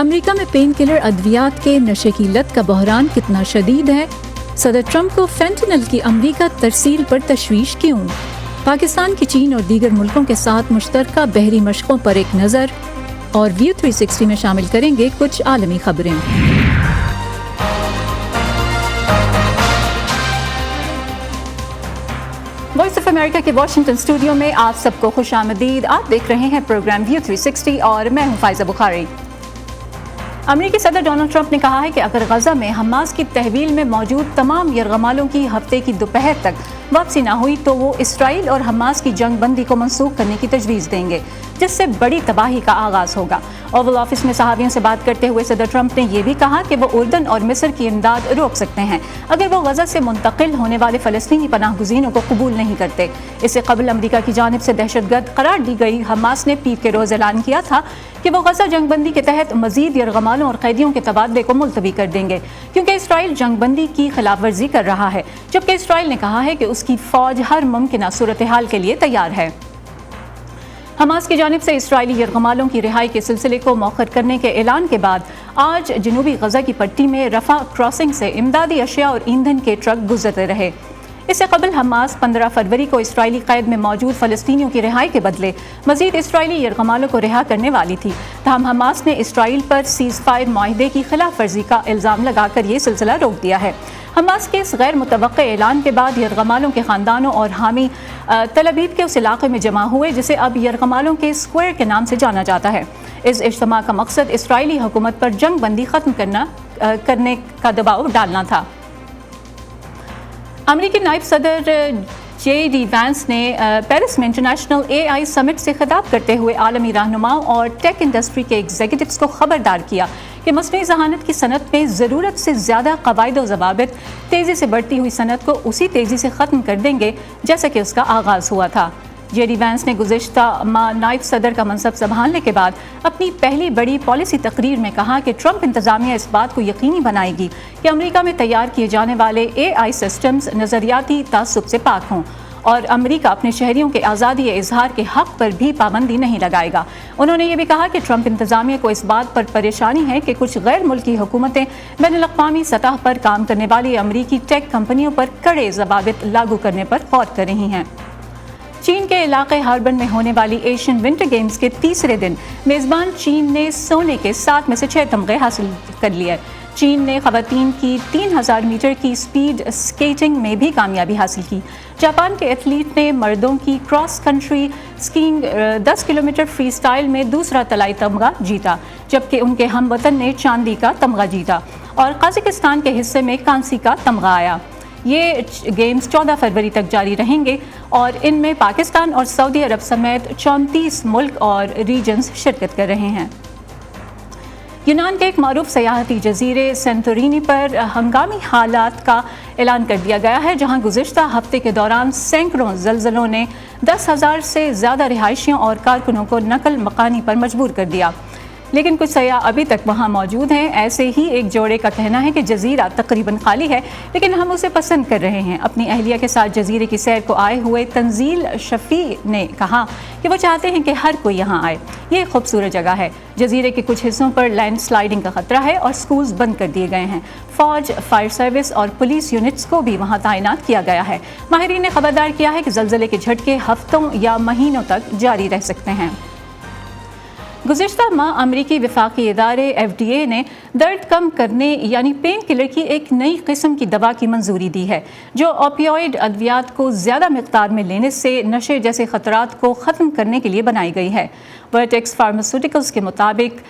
امریکہ میں pain colour ادویات کے نشے کی لت کا بحران کتنا شدید ہے؟ صدر ٹرمپ کو فینٹنل کی امریکہ ترسیل پر تشویش کیوں؟ پاکستان کی چین اور دیگر ملکوں کے ساتھ مشترکہ بحری مشقوں پر ایک نظر، اور ویو 360 میں شامل کریں گے کچھ عالمی خبریں۔ وائس آف امریکہ کے واشنگٹن اسٹوڈیو میں آپ سب کو خوش آمدید۔ آپ دیکھ رہے ہیں پروگرام ویو 360 اور میں ہوں فائزہ بخاری۔ امریکی صدر ڈونلڈ ٹرمپ نے کہا ہے کہ اگر غزہ میں حماس کی تحویل میں موجود تمام یرغمالوں کی ہفتے کی دوپہر تک واپسی نہ ہوئی تو وہ اسرائیل اور حماس کی جنگ بندی کو منسوخ کرنے کی تجویز دیں گے، جس سے بڑی تباہی کا آغاز ہوگا۔ اوول آفس میں صحافیوں سے بات کرتے ہوئے صدر ٹرمپ نے یہ بھی کہا کہ وہ اردن اور مصر کی امداد روک سکتے ہیں اگر وہ غزہ سے منتقل ہونے والے فلسطینی پناہ گزینوں کو قبول نہیں کرتے۔ اس سے قبل امریکہ کی جانب سے دہشت گرد قرار دی گئی حماس نے پیٹ کے روز اعلان کیا تھا کہ وہ غزہ جنگ بندی کے تحت مزید یرغمالوں اور قیدیوں کے تبادلے کو ملتوی کر دیں گے، کیونکہ اسرائیل جنگ بندی کی خلاف ورزی کر رہا ہے، جبکہ اسرائیل نے کہا ہے کہ اس کی فوج ہر ممکنہ صورتحال کے لیے تیار ہے۔ حماس کی جانب سے اسرائیلی یرغمالوں کی رہائی کے سلسلے کو مؤخر کرنے کے اعلان کے بعد آج جنوبی غزہ کی پٹی میں رفح کراسنگ سے امدادی اشیاء اور ایندھن کے ٹرک گزرتے رہے۔ اس سے قبل حماس 15 فروری کو اسرائیلی قید میں موجود فلسطینیوں کی رہائی کے بدلے مزید اسرائیلی یرغمالوں کو رہا کرنے والی تھی، تاہم حماس نے اسرائیل پر سیز فائر معاہدے کی خلاف ورزی کا الزام لگا کر یہ سلسلہ روک دیا ہے۔ حماس کے اس غیر متوقع اعلان کے بعد یرغمالوں کے خاندانوں اور حامی تل ابیب کے اس علاقے میں جمع ہوئے جسے اب یرغمالوں کے اسکوائر کے نام سے جانا جاتا ہے۔ اس اجتماع کا مقصد اسرائیلی حکومت پر جنگ بندی ختم کرنے کا دباؤ ڈالنا تھا۔ امریکی نائب صدر جے ڈی وینس نے پیرس میں انٹرنیشنل اے آئی سمٹ سے خطاب کرتے ہوئے عالمی رہنماؤں اور ٹیک انڈسٹری کے ایگزیکٹوز کو خبردار کیا کہ مصنوعی ذہانت کی صنعت میں ضرورت سے زیادہ قواعد و ضوابط تیزی سے بڑھتی ہوئی صنعت کو اسی تیزی سے ختم کر دیں گے جیسا کہ اس کا آغاز ہوا تھا۔ جے ڈی وینس نے گزشتہ ماہ نائب صدر کا منصب سنبھالنے کے بعد اپنی پہلی بڑی پالیسی تقریر میں کہا کہ ٹرمپ انتظامیہ اس بات کو یقینی بنائے گی کہ امریکہ میں تیار کیے جانے والے اے آئی سسٹمز نظریاتی تعصب سے پاک ہوں، اور امریکہ اپنے شہریوں کے آزادی اظہار کے حق پر بھی پابندی نہیں لگائے گا۔ انہوں نے یہ بھی کہا کہ ٹرمپ انتظامیہ کو اس بات پر پریشانی ہے کہ کچھ غیر ملکی حکومتیں بین الاقوامی سطح پر کام کرنے والی امریکی ٹیک کمپنیوں پر کڑے ضوابط لاگو کرنے پر غور کر رہی ہیں۔ چین کے علاقے ہاربن میں ہونے والی ایشین ونٹر گیمز کے تیسرے دن میزبان چین نے سونے کے 7 میں سے 6 تمغے حاصل کر لیے۔ چین نے خواتین کی 3000 میٹر کی سپیڈ سکیٹنگ میں بھی کامیابی حاصل کی۔ جاپان کے ایتھلیٹ نے مردوں کی cross country skiing 10 kilometre free style میں دوسرا طلائی تمغہ جیتا، جبکہ ان کے ہم وطن نے چاندی کا تمغہ جیتا اور قازقستان کے حصے میں کانسی کا تمغہ آیا۔ یہ گیمز 14 فروری تک جاری رہیں گے اور ان میں پاکستان اور سعودی عرب سمیت 34 ملک اور ریجنز شرکت کر رہے ہیں۔ یونان کے ایک معروف سیاحتی جزیرے سینتورینی پر ہنگامی حالات کا اعلان کر دیا گیا ہے، جہاں گزشتہ ہفتے کے دوران سینکڑوں زلزلوں نے 10,000 سے زیادہ رہائشیوں اور کارکنوں کو نقل مکانی پر مجبور کر دیا، لیکن کچھ سیاح ابھی تک وہاں موجود ہیں۔ ایسے ہی ایک جوڑے کا کہنا ہے کہ جزیرہ تقریباً خالی ہے، لیکن ہم اسے پسند کر رہے ہیں۔ اپنی اہلیہ کے ساتھ جزیرے کی سیر کو آئے ہوئے تنزیل شفیع نے کہا کہ وہ چاہتے ہیں کہ ہر کوئی یہاں آئے، یہ ایک خوبصورت جگہ ہے۔ جزیرے کے کچھ حصوں پر لینڈ سلائیڈنگ کا خطرہ ہے اور سکولز بند کر دیے گئے ہیں۔ فوج، فائر سروس اور پولیس یونٹس کو بھی وہاں تعینات کیا گیا ہے۔ ماہرین نے خبردار کیا ہے کہ زلزلے کے جھٹکے ہفتوں یا مہینوں تک جاری رہ سکتے ہیں۔ گزشتہ ماہ امریکی وفاقی ادارے FDA نے درد کم کرنے یعنی پین کلر کی ایک نئی قسم کی دوا کی منظوری دی ہے، جو اوپیوئڈ ادویات کو زیادہ مقدار میں لینے سے نشے جیسے خطرات کو ختم کرنے کے لیے بنائی گئی ہے۔ ورٹیکس فارماسیوٹیکلز کے مطابق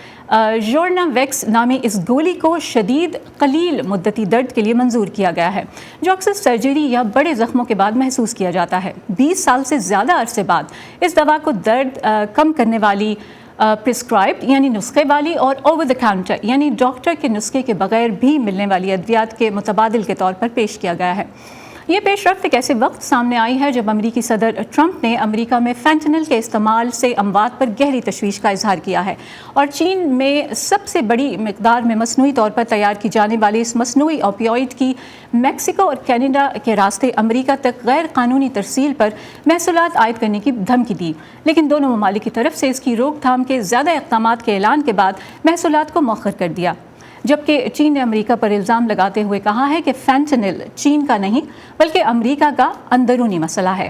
جورناویکس نامی اس گولی کو شدید قلیل مدتی درد کے لیے منظور کیا گیا ہے، جو اکثر سرجری یا بڑے زخموں کے بعد محسوس کیا جاتا ہے۔ 20 سال سے زیادہ عرصے بعد اس دوا کو درد کم کرنے والی پرسکرائبڈ یعنی نسخے والی اور اوور دا کاؤنٹر یعنی ڈاکٹر کے نسخے کے بغیر بھی ملنے والی ادویات کے متبادل کے طور پر پیش کیا گیا ہے۔ یہ پیش رفت ایک ایسے وقت سامنے آئی ہے جب امریکی صدر ٹرمپ نے امریکہ میں فینٹنل کے استعمال سے اموات پر گہری تشویش کا اظہار کیا ہے، اور چین میں سب سے بڑی مقدار میں مصنوعی طور پر تیار کی جانے والی اس مصنوعی اوپیوئڈ کی میکسیکو اور کینیڈا کے راستے امریکہ تک غیر قانونی ترسیل پر محصولات عائد کرنے کی دھمکی دی، لیکن دونوں ممالک کی طرف سے اس کی روک تھام کے زیادہ اقدامات کے اعلان کے بعد محصولات کو مؤخر کر دیا، جبکہ چین نے امریکہ پر الزام لگاتے ہوئے کہا ہے کہ فینٹنل چین کا نہیں بلکہ امریکہ کا اندرونی مسئلہ ہے۔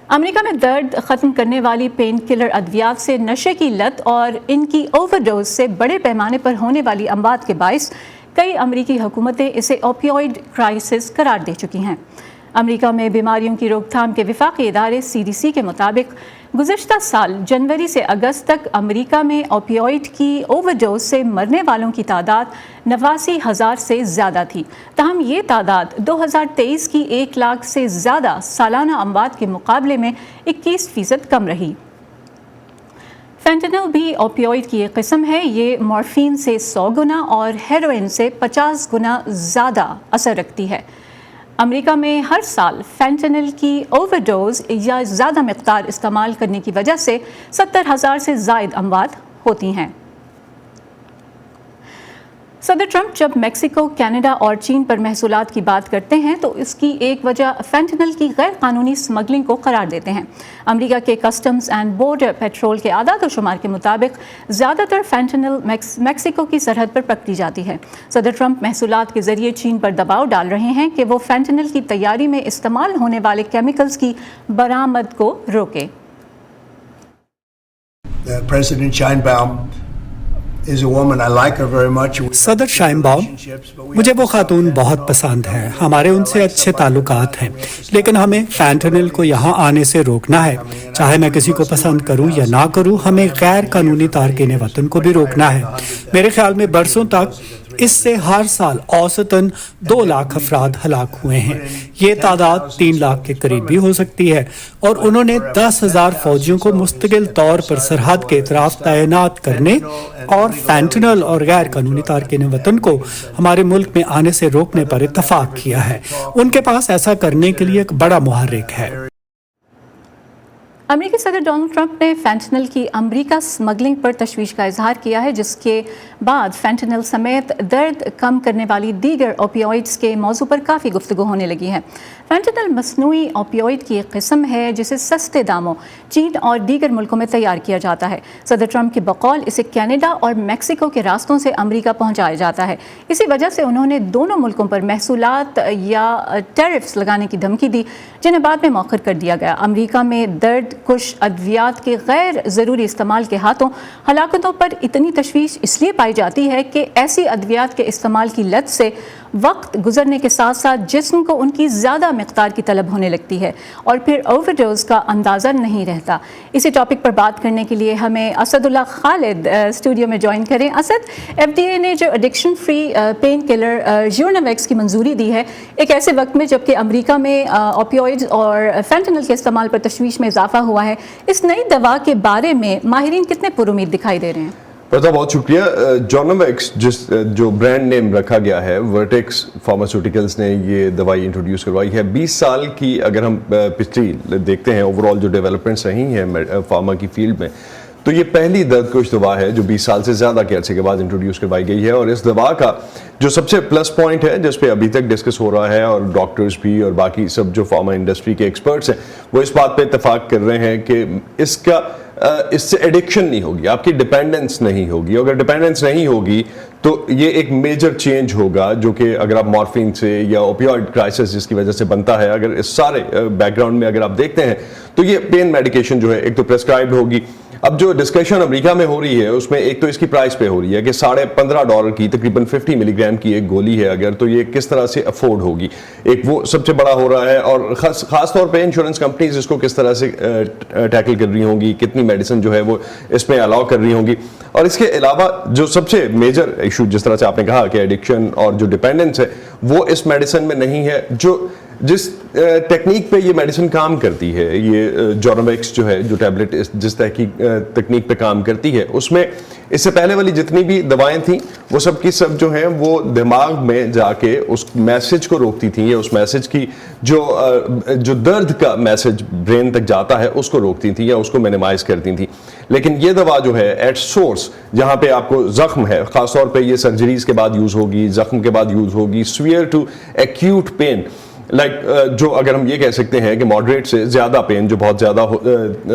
امریکہ میں درد ختم کرنے والی پین کلر ادویات سے نشے کی لت اور ان کی اوور ڈوز سے بڑے پیمانے پر ہونے والی اموات کے باعث کئی امریکی حکومتیں اسے اوپیوئڈ کرائسس قرار دے چکی ہیں۔ امریکہ میں بیماریوں کی روک تھام کے وفاقی ادارے CDC کے مطابق گزشتہ سال جنوری سے اگست تک امریکہ میں اوپیوئڈ کی اوور ڈوز سے مرنے والوں کی تعداد 89,000 سے زیادہ تھی، تاہم یہ تعداد 2023 کی 1 لاکھ سے زیادہ سالانہ اموات کے مقابلے میں 21% کم رہی۔ فینٹنل بھی اوپیوئڈ کی ایک قسم ہے، یہ مورفین سے 100 گنا اور ہیروئن سے 50 گنا زیادہ اثر رکھتی ہے۔ امریکہ میں ہر سال فینٹنل کی اوور ڈوز یا زیادہ مقدار استعمال کرنے کی وجہ سے 70,000 سے زائد اموات ہوتی ہیں۔ صدر ٹرمپ جب میکسیکو، کینیڈا اور چین پر محصولات کی بات کرتے ہیں تو اس کی ایک وجہ فینٹنل کی غیر قانونی اسمگلنگ کو قرار دیتے ہیں۔ امریکہ کے کسٹمز اینڈ بورڈر پیٹرول کے اعداد و شمار کے مطابق زیادہ تر فینٹنل میکسیکو کی سرحد پر پکڑی جاتی ہے۔ صدر ٹرمپ محصولات کے ذریعے چین پر دباؤ ڈال رہے ہیں کہ وہ فینٹنل کی تیاری میں استعمال ہونے والے کیمیکلز کی برآمد کو روکے۔ صدر شائنباؤم مجھے وہ خاتون بہت پسند ہے، ہمارے ان سے اچھے تعلقات ہیں، لیکن ہمیں فینٹنل کو یہاں آنے سے روکنا ہے، چاہے میں کسی کو پسند کروں یا نہ کروں، ہمیں غیر قانونی تارکین وطن کو بھی روکنا ہے۔ میرے خیال میں برسوں تک اس سے ہر سال اوسطاً 2 لاکھ افراد ہلاک ہوئے ہیں، یہ تعداد 3 لاکھ کے قریب بھی ہو سکتی ہے، اور انہوں نے 10,000 فوجیوں کو مستقل طور پر سرحد کے اطراف تعینات کرنے اور فینٹنل اور غیر قانونی تارکین وطن کو ہمارے ملک میں آنے سے روکنے پر اتفاق کیا ہے۔ ان کے پاس ایسا کرنے کے لیے ایک بڑا محرک ہے۔ امریکی صدر ڈونلڈ ٹرمپ نے فینٹنل کی امریکہ اسمگلنگ پر تشویش کا اظہار کیا ہے، جس کے بعد فینٹنل سمیت درد کم کرنے والی دیگر اوپیوئڈز کے موضوع پر کافی گفتگو ہونے لگی ہے۔ فینٹنل مصنوعی اوپیوئڈ کی ایک قسم ہے جسے سستے داموں چین اور دیگر ملکوں میں تیار کیا جاتا ہے۔ صدر ٹرمپ کے بقول اسے کینیڈا اور میکسیکو کے راستوں سے امریکہ پہنچایا جاتا ہے، اسی وجہ سے انہوں نے دونوں ملکوں پر محصولات یا ٹیرفز لگانے کی دھمکی دی، جنہیں بعد میں مؤخر کر دیا گیا۔ امریکہ میں درد کش ادویات کے غیر ضروری استعمال کے ہاتھوں ہلاکتوں پر اتنی تشویش اس لیے پائی جاتی ہے کہ ایسی ادویات کے استعمال کی لت سے وقت گزرنے کے ساتھ ساتھ جسم کو ان کی زیادہ مقدار کی طلب ہونے لگتی ہے اور پھر اوور ڈوز کا اندازہ نہیں رہتا۔ اسی ٹاپک پر بات کرنے کے لیے ہمیں اسد اللہ خالد اسٹوڈیو میں جوائن کریں۔ اسد، FDA نے جو ایڈکشن فری پین کلر یورناویکس کی منظوری دی ہے ایک ایسے وقت میں جبکہ امریکہ میں اوپیوئڈز اور فینٹنل کے استعمال پر تشویش میں اضافہ ہوا ہے، اس نئی دوا کے بارے میں ماہرین کتنے پر امید دکھائی دے رہے ہیں؟ بہت شکریہ۔ جورناویکس جو برانڈ نیم رکھا گیا ہے، ورٹیکس فارماسیوٹیکلز نے یہ دوائی انٹروڈیوس کروائی ہے۔ 20 سال کی اگر ہم پچھلی دیکھتے ہیں اوور آل جو ڈیولپمنٹس رہی ہیں فارما کی فیلڈ میں، تو یہ پہلی درد کش دوا ہے جو 20 سال سے زیادہ کے عرصے کے بعد انٹروڈیوس کروائی گئی ہے، اور اس دوا کا جو سب سے پلس پوائنٹ ہے جس پہ ابھی تک ڈسکس ہو رہا ہے، اور ڈاکٹرز بھی اور باقی سب جو فارما انڈسٹری کے ایکسپرٹس ہیں وہ اس بات پہ اتفاق کر رہے ہیں کہ اس سے ایڈکشن نہیں ہوگی، آپ کی ڈیپینڈنس نہیں ہوگی۔ اگر ڈیپینڈنس نہیں ہوگی تو یہ ایک میجر چینج ہوگا، جو کہ اگر آپ مورفین سے یا اوپیوئڈ کرائسس جس کی وجہ سے بنتا ہے، اگر اس سارے بیک گراؤنڈ میں اگر آپ دیکھتے ہیں تو یہ پین میڈیکیشن جو ہے ایک تو پرسکرائبڈ ہوگی۔ اب جو ڈسکشن امریکہ میں ہو رہی ہے اس میں ایک تو اس کی پرائس پہ ہو رہی ہے کہ $15.5 کی تقریباً 50 ملی گرام کی ایک گولی ہے، اگر تو یہ کس طرح سے افورڈ ہوگی، ایک وہ سب سے بڑا ہو رہا ہے، اور خاص طور پہ انشورنس کمپنیز اس کو کس طرح سے ٹیکل کر رہی ہوں گی، کتنی میڈیسن جو ہے وہ اس میں الاؤ کر رہی ہوں گی۔ اور اس کے علاوہ جو سب سے میجر ایشو جس طرح سے آپ نے کہا کہ ایڈکشن اور جو ڈیپینڈنس ہے وہ اس میڈیسن میں نہیں ہے۔ جو जिस टेक्निक पे ये मेडिसिन काम करती है, ये जोनोवेक्स जो है, जो टैबलेट जिस तकनीक पे काम करती है, उसमें इससे पहले वाली जितनी भी दवाएं थी वो सब की सब जो हैं वो दिमाग में जाके उस मैसेज को रोकती थी, या उस मैसेज की जो दर्द का मैसेज ब्रेन तक जाता है उसको रोकती थी या उसको मिनिमाइज करती थी। लेकिन ये दवा जो है एट सोर्स, जहाँ पे आपको जख्म है, खासतौर पे ये सर्जरीज के बाद यूज होगी, जख्म के बाद यूज होगी, सीवियर टू एक्यूट पेन, जो अगर हम ये कह सकते हैं कि मॉडरेट से ज़्यादा पेन जो बहुत ज़्यादा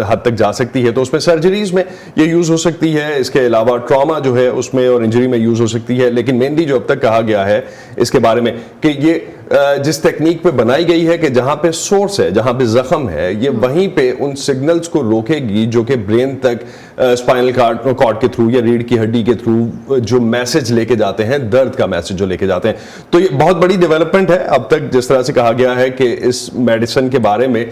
हद तक जा सकती है, तो उसमें सर्जरीज में ये यूज़ हो सकती है। इसके अलावा ट्रॉमा जो है उसमें और इंजरी में यूज़ हो सकती है। लेकिन मेनली जो अब तक कहा गया है इसके बारे में कि ये जिस टेक्निक पे बनाई गई है कि जहाँ पे सोर्स है, जहाँ पे जख्म है, ये वहीं पे उन सिग्नल्स को रोकेगी जो कि ब्रेन तक स्पाइनल कॉर्ड के थ्रू या रीढ़ की हड्डी के थ्रू जो मैसेज लेके जाते हैं, दर्द का मैसेज जो लेके जाते हैं। तो ये बहुत बड़ी डेवलपमेंट है। अब तक जिस तरह से कहा गया है कि इस मेडिसिन के बारे में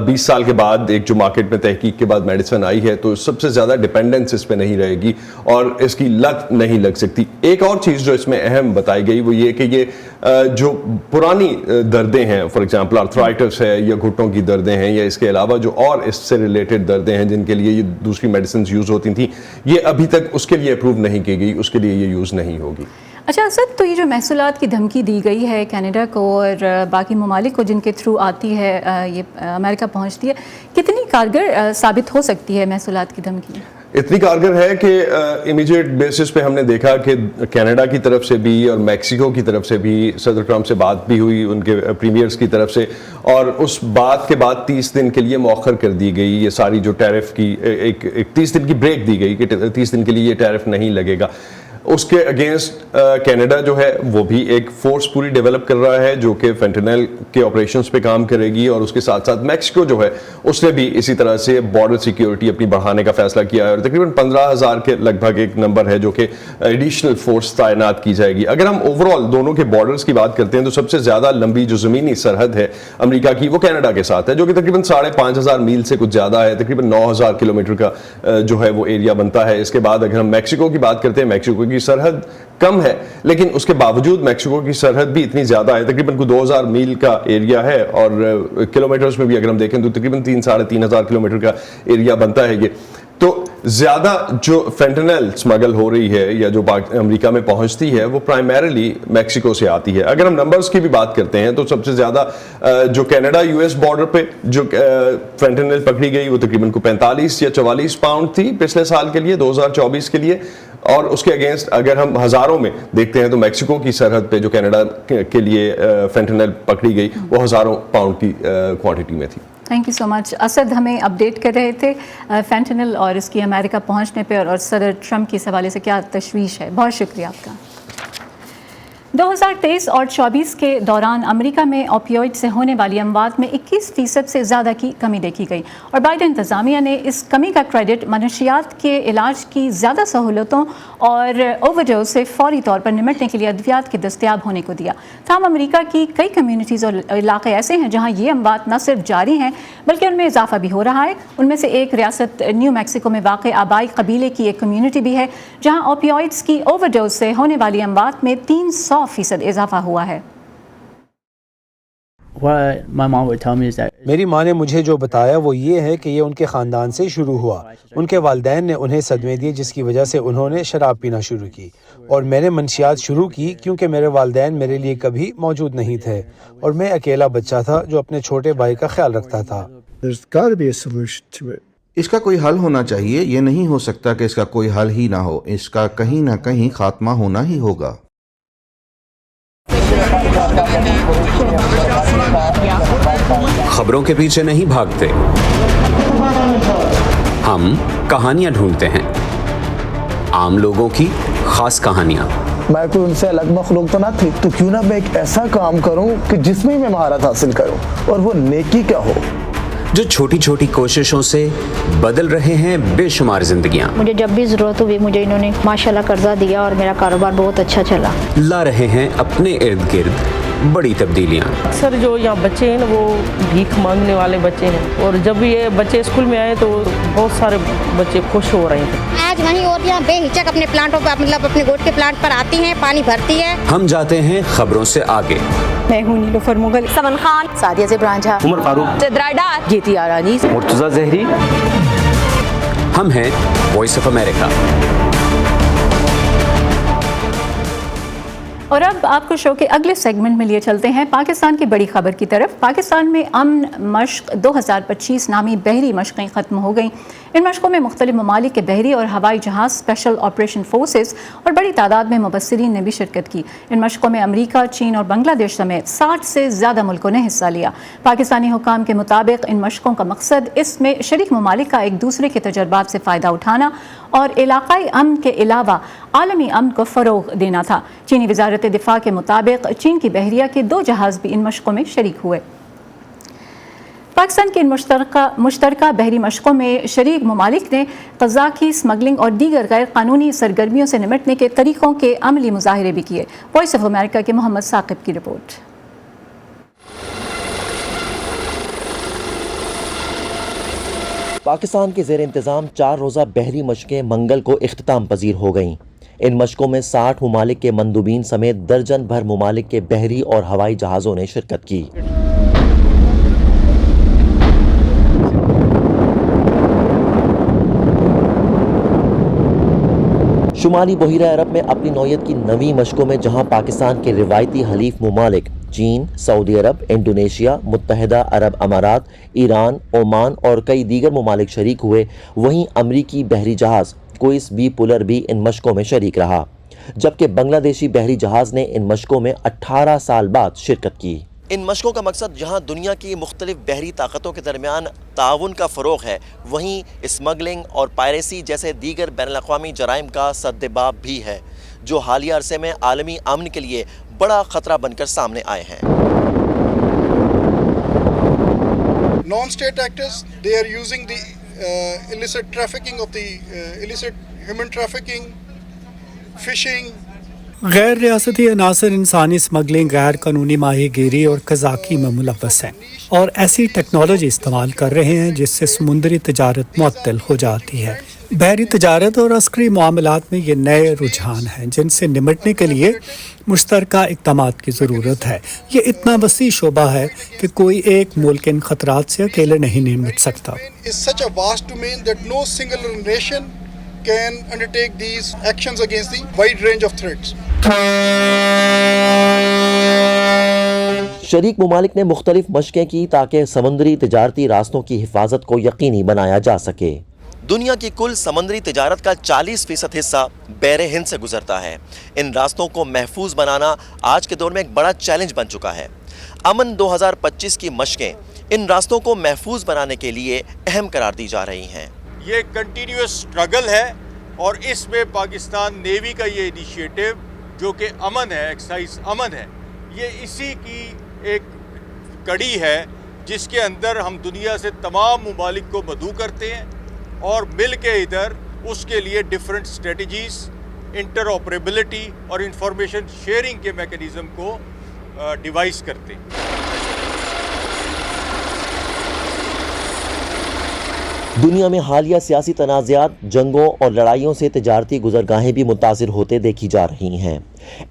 20 साल के बाद एक जो मार्केट में तहकीक के बाद मेडिसिन आई है, तो सबसे ज़्यादा डिपेंडेंस इस पे नहीं रहेगी और इसकी लत नहीं लग सकती। एक और चीज़ जो इसमें अहम बताई गई वो ये कि ये जो पुरानी दर्दें हैं, फॉर एग्जांपल आर्थराइटिस है या घुटनों की दर्दें हैं, या इसके अलावा जो और इससे रिलेटेड दर्दें हैं जिनके लिए ये दूसरी मेडिसिन यूज़ होती थी, ये अभी तक उसके लिए अप्रूव नहीं की गई, उसके लिए ये यूज़ नहीं होगी। अच्छा सर, तो ये जो महसूलात की धमकी दी गई है कनाडा को और बाकी ममालिक को जिनके थ्रू आती है, ये अमेरिका पहुंचती है, कितनी कारगर साबित हो सकती है महसूलात की धमकी? इतनी कारगर है कि इमीडिएट बेसिस पे हमने देखा कि कनाडा की तरफ से भी और मैक्सिको की तरफ से भी सदर ट्रंप से बात भी हुई, उनके प्रीमियर्स की तरफ से, और उस बात के बाद 30 दिन के लिए मौखर कर दी गई ये सारी जो टैरिफ की एक 30 दिन की ब्रेक दी गई कि 30 दिन के लिए ये टैरिफ नहीं लगेगा। उसके अगेंस्ट कनाडा जो है वो भी एक फोर्स पूरी डेवलप कर रहा है जो कि फेंटेनल के ऑपरेशंस पे काम करेगी, और उसके साथ साथ मैक्सिको जो है उसने भी इसी तरह से बॉर्डर सिक्योरिटी अपनी बढ़ाने का फैसला किया है, और तकरीबन 15,000 के लगभग एक नंबर है जो कि एडिशनल फोर्स तैनात की जाएगी। अगर हम ओवरऑल दोनों के बॉर्डर्स की बात करते हैं तो सबसे ज़्यादा लंबी जो ज़मीनी सरहद है अमेरिका की वो कनाडा के साथ है, जो कि तकरीबन 5,500 मील से कुछ ज़्यादा है, तकरीबन 9,000 किलोमीटर का जो है वो एरिया बनता है। इसके बाद अगर हम मैक्सिको की बात करते हैं, मैक्सिको की सरहद कम है लेकिन उसके बावजूद मैक्सिको की सरहद भी इतनी ज्यादा है, तकरीबन 2,000 मील का एरिया है, और किलोमीटर्स में भी अगर हम देखें तो तकरीबन 3-3,500 किलोमीटर का एरिया बनता है ये। तो ज्यादा जो फेंटेनल स्मगल हो रही है या जो अमेरिका में पहुंचती है वो प्राइमरीली मैक्सिको से आती है। अगर हम नंबर्स की भी बात करते हैं तो सबसे ज्यादा जो कनाडा यूएस बॉर्डर पे जो फेंटेनल पकड़ी गई वो तकरीबन 45 या 44 पाउंड थी पिछले साल के लिए, 2024 के लिए, और उसके अगेंस्ट अगर हम हजारों में देखते हैं तो मैक्सिको की सरहद पे जो कनाडा के लिए फेंटेनल पकड़ी गई वो हजारों पाउंड की क्वांटिटी में थी। Thank you so much. Asad हमें अपडेट कर रहे थे फेंटेनल और इसकी अमेरिका पहुंचने पे, और सदर ट्रंप के हवाले से क्या तशवीश है। बहुत शुक्रिया आपका। 2023 और 24 के दौरान अमेरिका में ओपियोइड से होने वाली अमवात में 21% से ज़्यादा की कमी देखी गई, और बाइडेन इंतज़ामिया ने इस कमी का क्रेडिट मनशियात के इलाज की ज़्यादा सहूलतों और ओवरडोज से फौरी तौर पर निमटने के लिए अद्वियात के दस्तयाब होने को दिया। ताहम अमेरिका की कई कम्यूनिटीज़ और इलाके ऐसे हैं जहाँ ये अमवात न सिर्फ जारी हैं बल्कि उनमें इजाफा भी हो रहा है। उनमें से एक रियासत न्यू मैक्सिको में वाक़ आबाई कबीले की एक कम्यूनिटी भी है जहाँ ओपियोइड्स की ओवरडोज से होने वाली अमवात में 300% इजाफा हुआ है। मेरी माँ ने मुझे जो बताया वो ये है कि ये उनके ख़ानदान से शुरू हुआ। उनके वालिदैन ने उन्हें सदमे दिए जिसकी वजह से उन्होंने शराब पीना शुरू की, और मैंने मंशियात शुरू की क्योंकि मेरे वालिदैन मेरे लिए कभी मौजूद नहीं थे और मैं अकेला बच्चा था जो अपने छोटे भाई का ख्याल रखता था। इसका कोई हल होना चाहिए। ये नहीं हो सकता कि इसका कोई हल ही ना हो। इसका कहीं ना कहीं खात्मा होना ही होगा। खबरों के पीछे नहीं भागते, हम कहानियां ढूंढते हैं, आम लोगों की खास कहानियां। मैं कोई उनसे अलग मखलूक तो ना थी, तो क्यों ना मैं एक ऐसा काम करूं कि जिसमें मैं महारत हासिल करूं, और वो नेकी क्या हो, जो छोटी छोटी कोशिशों से बदल रहे हैं बेशुमार जिंदगियां। मुझे जब भी जरूरत हुई मुझे इन्होंने माशाल्लाह कर्जा दिया और मेरा कारोबार बहुत अच्छा चला। ला रहे हैं अपने इर्द गिर्द बड़ी तब्दीलियां। अक्सर जो यहाँ बच्चे हैं वो भीख मांगने वाले बच्चे हैं, और जब ये बच्चे स्कूल में आए तो बहुत सारे बच्चे खुश हो रहे थे। आज वहीं और यहाँ बेहिचक अपने प्लांटों पर, मतलब अपने गोट के प्लांट पर आती हैं, पानी भरती है। हम जाते हैं खबरों से आगे। मैं हूँ नीलोफर मुगल, समन खान, सादिया ज़ेबरान झा, उमर फारूक, सिद्रा डार, जीती आरानी, मुर्तज़ा ज़हरी। हम हैं वॉइस ऑफ अमेरिका। और अब आपको शो के अगले सेगमेंट में लिए चलते हैं पाकिस्तान की बड़ी खबर की तरफ। पाकिस्तान में अमन मश्क 2025 नामी बहरी मशक़ें ख़त्म हो गईं। इन मशक़ों में मुख्तलिफ ममालिक के बहरी और हवाई जहाज़, स्पेशल ऑपरेशन फोर्सेस और बड़ी तादाद में मुबस्सिरीन ने भी शिरकत की। इन मशक़ों में अमरीका, चीन और बांग्लादेश समेत 60 से ज़्यादा मुल्कों ने हिस्सा लिया। पाकिस्तानी हुकाम के मुताबिक इन मशक़ों का मकसद इसमें शरीक ममालिक का एक दूसरे के तजर्बात से फ़ायदा उठाना और इलाक़ाई अमन के अलावा आलमी अमन को फ़रोग़ देना था। चीनी वज़ारत दिफ़ा के मुताबिक चीन की बहरिया के 2 जहाज़ भी इन मशक़ों में शरीक हुए। पाकिस्तान की इन मुश्तरका बहरी मशक़ों में शरीक ममालिक ने क़ज़ाक़ी स्मगलिंग और दीगर गैर कानूनी सरगर्मियों से निमटने के तरीक़ों के अमली मुज़ाहिरे भी किए। वॉइस ऑफ अमेरिका के मोहम्मद साकिब की रिपोर्ट। पाकिस्तान के ज़ेर इंतज़ाम 4 रोज़ा बहरी मशक़ें मंगल को इख्तिताम पजीर हो गईं। इन मशक़ों में 60 ममालिक के मंदूबीन समेत दर्जन भर ममालिक के बहरी और हवाई जहाज़ों ने शिरकत की। शुमाली बहिरा अरब में अपनी नौयत की नवी मशक़ों में जहां पाकिस्तान के रिवायती हलीफ ममालिक चीन, सऊदी अरब, इंडोनेशिया, मुत्तहिदा अरब अमारात, ईरान, ओमान और कई दीगर ममालिक शरीक हुए, वहीं अमरीकी बहरी जहाज़ क्विस बी पुलर भी इन मशक़ों में शरीक रहा, जबकि बांग्लादेशी बहरी जहाज़ ने इन मशक़ों में 18 साल बाद शिरकत की। इन मशक़ों का मकसद जहां दुनिया की मुख्तलिफ बहरी ताकतों के दरमियान ताउन का फ़रोग़ है, वहीं स्मगलिंग और पायरेसी जैसे दीगर बैनुल-अक़वामी जराइम का सद्देबाब भी है, जो हालिया अरसे में आलमी अमन के लिए बड़ा ख़तरा बनकर सामने आए हैं। Non-state actors, they are using the illicit trafficking of the illicit human trafficking, fishing. गैर रियासती अनासर इंसानी स्मगलिंग, गैर कानूनी माहीगीरी और क़ज़ाक़ी में मुलव्वस हैं और ऐसी टेक्नोलॉजी इस्तेमाल कर रहे हैं जिससे समुद्री तजारत मुअत्तल हो जाती है। बहरी तजारत और अस्करी मामलात में ये नए रुझान हैं जिनसे निमटने के लिए मुश्तरका इक़दामात की ज़रूरत है। ये इतना वसी शोबा है कि कोई एक मुल्क इन ख़तरात से अकेले नहीं निमट सकता। Can undertake these actions against the wide range of threats. शरीक ममालिक ने मुख्तलिफ मशक़ें की ताकि समुद्री तजारती रास्तों की हिफाजत को यकीनी बनाया जा सके। दुनिया की कुल समुद्री तजारत का 40% हिस्सा बहरे हिंद से गुजरता है। इन रास्तों को महफूज बनाना आज के दौर में एक बड़ा चैलेंज बन चुका है। अमन 2025 की मशक़ें इन रास्तों को महफूज बनाने के लिए अहम करार दी जा रही हैं। ये कंटिन्यूस स्ट्रगल है और इसमें पाकिस्तान नेवी का ये इनिशिएटिव जो कि अमन है, एक्साइज अमन है, ये इसी की एक कड़ी है जिसके अंदर हम दुनिया से तमाम ममालिक को मदऊ करते हैं और मिल के इधर उसके लिए डिफरेंट स्ट्रेटजीज, इंटरऑपरेबिलिटी और इंफॉर्मेशन शेयरिंग के मैकेनिज़्म को डिवाइस करते हैं। दुनिया में हालिया सियासी तनाज़ात, जंगों और लड़ाइयों से तजारती गुज़रगाहें भी मुतासिर होते देखी जा रही हैं।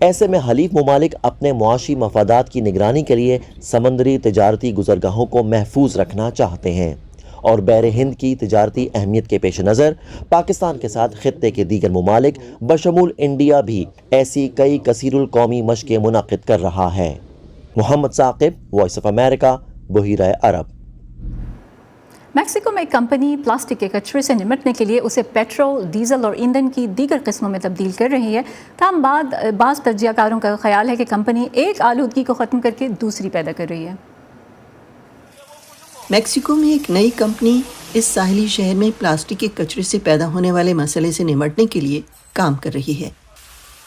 ऐसे में हलीफ ममालिक अपने मुआशी मफादात की निगरानी के लिए समंदरी तजारती गुज़रगाहों को महफूज रखना चाहते हैं और बहरे हिंद की तजारती अहमियत के पेश नज़र पाकिस्तान के साथ खित्ते के दीगर ममालिक बशमूल इंडिया भी ऐसी कई कसीरुल कौमी मशक़ें मुनाक़िद कर रहा है। Mohammad Saqib, voice of America, बहिरा अरब। मैक्सिको में एक कंपनी प्लास्टिक के कचरे से निमटने के लिए उसे पेट्रोल, डीजल और ईंधन की दीगर किस्मों में तब्दील कर रही है। ताहम बाज़ तज्ज़ियाकारों का ख्याल है कि कंपनी एक आलूदगी को ख़त्म करके दूसरी पैदा कर रही है। मैक्सिको में एक नई कंपनी इस साहिली शहर में प्लास्टिक के कचरे से पैदा होने वाले मसले से निमटने के लिए काम कर रही है।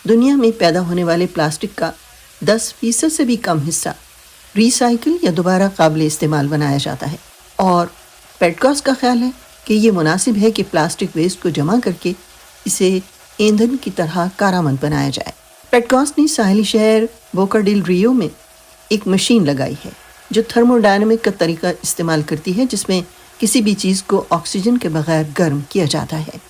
दुनिया में पैदा होने वाले प्लास्टिक का 10% से भी कम हिस्सा रिसाइकिल या दोबारा काबिल इस्तेमाल बनाया जाता है और पेडकॉस का ख्याल है कि ये मुनासिब है कि प्लास्टिक वेस्ट को जमा करके इसे ईंधन की तरह कारामद बनाया जाए। पेडकॉस ने साहिली शहर बोका डिल रियो में एक मशीन लगाई है जो थर्मोडायनामिक का तरीका इस्तेमाल करती है, जिसमें किसी भी चीज़ को ऑक्सीजन के बगैर गर्म किया जाता है।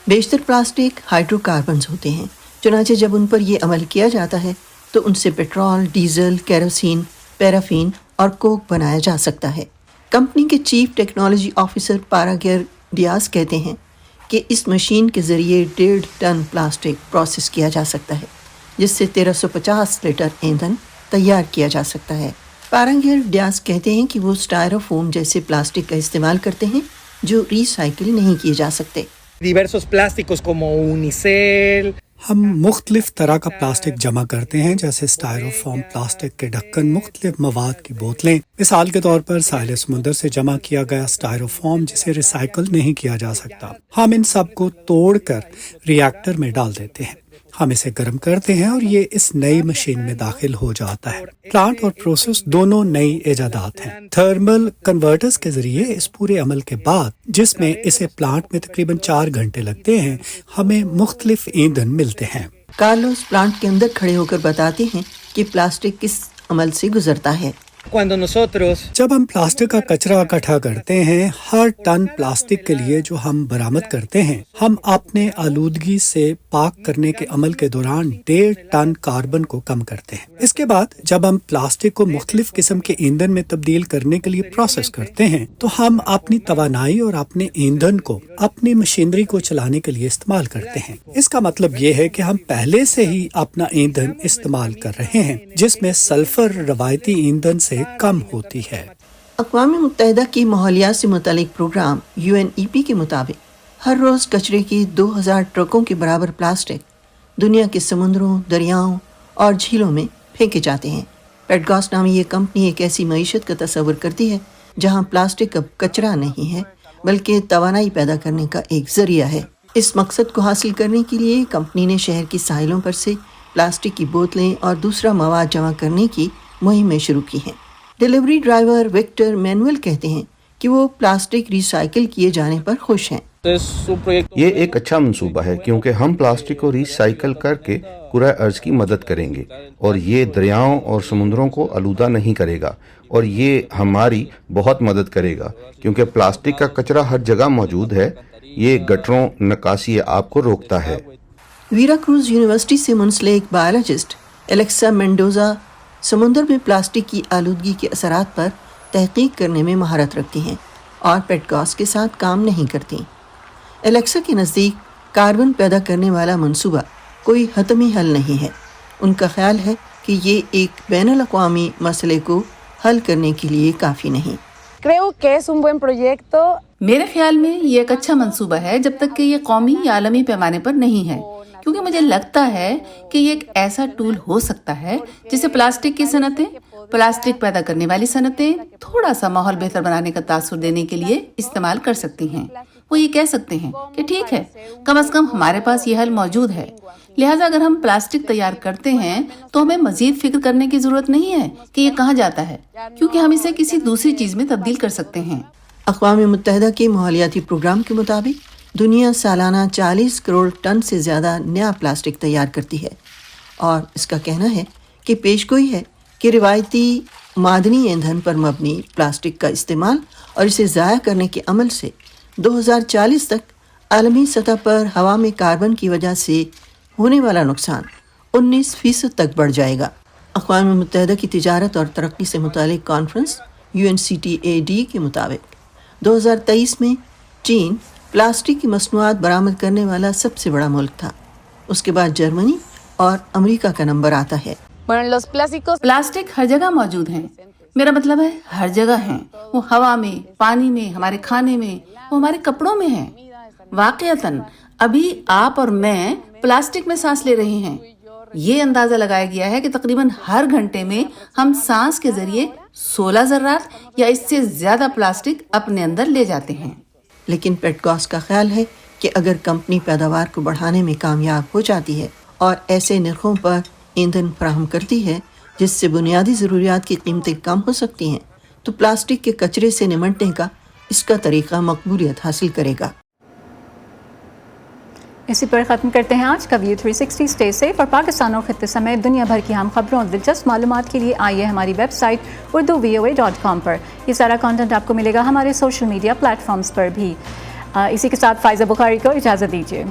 बेशतर प्लास्टिक हाइड्रोकार्बन्स होते हैं, चुनांचे जब उन पर यह अमल किया जाता है तो उनसे पेट्रोल, डीजल, केरोसिन, पैराफिन और कोक बनाया जा सकता है। कंपनी के चीफ टेक्नोलॉजी ऑफिसर पारागेर डियाज कहते हैं कि इस मशीन के ज़रिए 1.5 टन प्लास्टिक प्रोसेस किया जा सकता है, जिससे 1350 लीटर ईंधन तैयार किया जा सकता है। पारागेर डियाज कहते हैं कि वो स्टायरोफोम जैसे प्लास्टिक का इस्तेमाल करते हैं जो रिसाइकिल नहीं किए जा सकते। diversos plásticos como unicel। हम मुख्तलिफ तरह का प्लास्टिक जमा करते हैं, जैसे स्टायरोफॉर्म प्लास्टिक के ढक्कन, मुख्तलिफ मवाद की बोतलें। मिसाल के तौर पर साहिल समुंदर से जमा किया गया स्टायरोफॉर्म जिसे रिसाइकल नहीं किया जा सकता। हम इन सब को तोड़कर रिएक्टर में डाल देते हैं, हम इसे गर्म करते हैं और ये इस नई मशीन में दाखिल हो जाता है। प्लांट और प्रोसेस दोनों नई इजादात हैं। थर्मल कन्वर्टर्स के जरिए इस पूरे अमल के बाद, जिसमें इसे प्लांट में तकरीबन 4 घंटे लगते हैं, हमें मुख्तलिफ ईंधन मिलते हैं। कार्लोस प्लांट के अंदर खड़े होकर बताते हैं कि प्लास्टिक किस अमल से गुजरता है। जब हम प्लास्टिक का कचरा इकट्ठा करते हैं, हर टन प्लास्टिक के लिए जो हम बरामद करते हैं, हम अपने आलूदगी से पाक करने के अमल के दौरान 1.5 टन कार्बन को कम करते हैं। इसके बाद जब हम प्लास्टिक को मुख्तलिफ किस्म के ईंधन में तब्दील करने के लिए प्रोसेस करते हैं, तो हम अपनी तवानाई और अपने ईंधन को अपनी मशीनरी को चलाने के लिए इस्तेमाल करते हैं। इसका मतलब ये है कि हम पहले से ही अपना ईंधन इस्तेमाल कर रहे हैं, जिसमें सल्फर रवायती ईंधन से कम होती है। अक़वाम मुत्तहिदा की माहौलियात से मुतालिक प्रोग्राम UNEP के मुताबिक हर रोज़ कचरे की 2000 ट्रकों के बराबर प्लास्टिक दुनिया के समुद्रों, दरियाओं और झीलों में फेंके जाते हैं। पेडगॉस नामी ये कंपनी एक ऐसी मईशत का तस्वर करती है जहां प्लास्टिक अब कचरा नहीं है, बल्कि तवानाई पैदा करने का एक जरिया है। इस मकसद को हासिल करने के लिए कंपनी ने शहर की साहिलों पर से प्लास्टिक की बोतलें और दूसरा मवाद जमा करने की मुहिमें शुरू की हैं। डिलीवरी ड्राइवर विक्टर मैनुअल कहते हैं कि वो प्लास्टिक रिसाइकिल किए जाने पर खुश हैं। ये एक अच्छा मंसूबा है क्योंकि हम प्लास्टिक को रिसाइकिल करके कुराए अर्ज की मदद करेंगे और ये दरियाओं और समुद्रों को आलूदा नहीं करेगा और ये हमारी बहुत मदद करेगा क्योंकि प्लास्टिक का कचरा हर जगह मौजूद है। ये गटरों, नकासी आब को रोकता है। वीरा क्रूज यूनिवर्सिटी से मुंसलिक बायोलॉजिस्ट एलेक्सा मेंडोजा समुद्र में प्लास्टिक की आलूदगी के असरात पर तहकीक करने में महारत रखती हैं और पेडगॉस के साथ काम नहीं करती। एलेक्सा के नज़दीक कार्बन पैदा करने वाला मंसूबा कोई हतमी हल नहीं है। उनका ख्याल है कि ये एक बैनुल अक़वामी मसले को हल करने के लिए काफ़ी नहीं। मेरे ख्याल में ये एक अच्छा मंसूबा है जब तक कि ये कौमी या आलमी पैमाने पर नहीं है, क्योंकि मुझे लगता है कि ये एक ऐसा टूल हो सकता है जिसे प्लास्टिक की सनतें, प्लास्टिक पैदा करने वाली सनतें थोड़ा सा माहौल बेहतर बनाने का तासुर देने के लिए इस्तेमाल कर सकती हैं। वो ये कह सकते हैं कि ठीक है, कम से कम हमारे पास ये हल मौजूद है, लिहाजा अगर हम प्लास्टिक तैयार करते हैं तो हमें मजीद फिक्र करने की जरूरत नहीं है कि ये कहाँ जाता है, क्योंकि हम इसे किसी दूसरी चीज में तब्दील कर सकते हैं। अक़वाम मुत्तहिदा के माहौलियाती प्रोग्राम के मुताबिक दुनिया सालाना 40 करोड़ टन से ज़्यादा नया प्लास्टिक तैयार करती है और इसका कहना है कि पेशगोई है कि रिवायती मादनी ईंधन पर मबनी प्लास्टिक का इस्तेमाल और इसे ज़ाया करने के अमल से 2040 तक आलमी सतह पर हवा में कार्बन की वजह से होने वाला नुकसान 19% तक बढ़ जाएगा। अक़वाम मुत्तहिदा की तिजारत और तरक्की से मुतालिक कॉन्फ्रेंस UNCTAD के मुताबिक 2023 में चीन प्लास्टिक की मसनूआत बरामद करने वाला सबसे बड़ा मुल्क था। उसके बाद जर्मनी और अमेरिका का नंबर आता है। प्लास्टिक हर जगह मौजूद हैं। मेरा मतलब है हर जगह हैं। वो हवा में, पानी में, हमारे खाने में, वो हमारे कपड़ों में है। वाकईतन अभी आप और मैं प्लास्टिक में सांस ले रहे हैं। ये अंदाजा लगाया गया है कि तकरीबन हर घंटे में हम सांस के जरिए 16 ज़र्रात या इससे ज्यादा प्लास्टिक अपने अंदर ले जाते हैं। लेकिन पेडगॉस का ख्याल है कि अगर कंपनी पैदावार को बढ़ाने में कामयाब हो जाती है और ऐसे नरखों पर ईंधन फराहम करती है जिससे बुनियादी ज़रूरियात की कीमतें कम हो सकती हैं, तो प्लास्टिक के कचरे से निमटने का इसका तरीका मकबूलियत हासिल करेगा। इसी पर ख़त्म करते हैं आज का व्यू 360। स्टे सेफ और पाकिस्तान और खित्ते समेत दुनिया भर की अहम खबरों और दिलचस्प मालूमात के लिए आइए हमारी वेबसाइट urduvoa.com पर। ये सारा कंटेंट आपको मिलेगा हमारे सोशल मीडिया प्लेटफॉर्म्स पर भी। इसी के साथ फ़ाइज़ा बुखारी को इजाज़त दीजिए।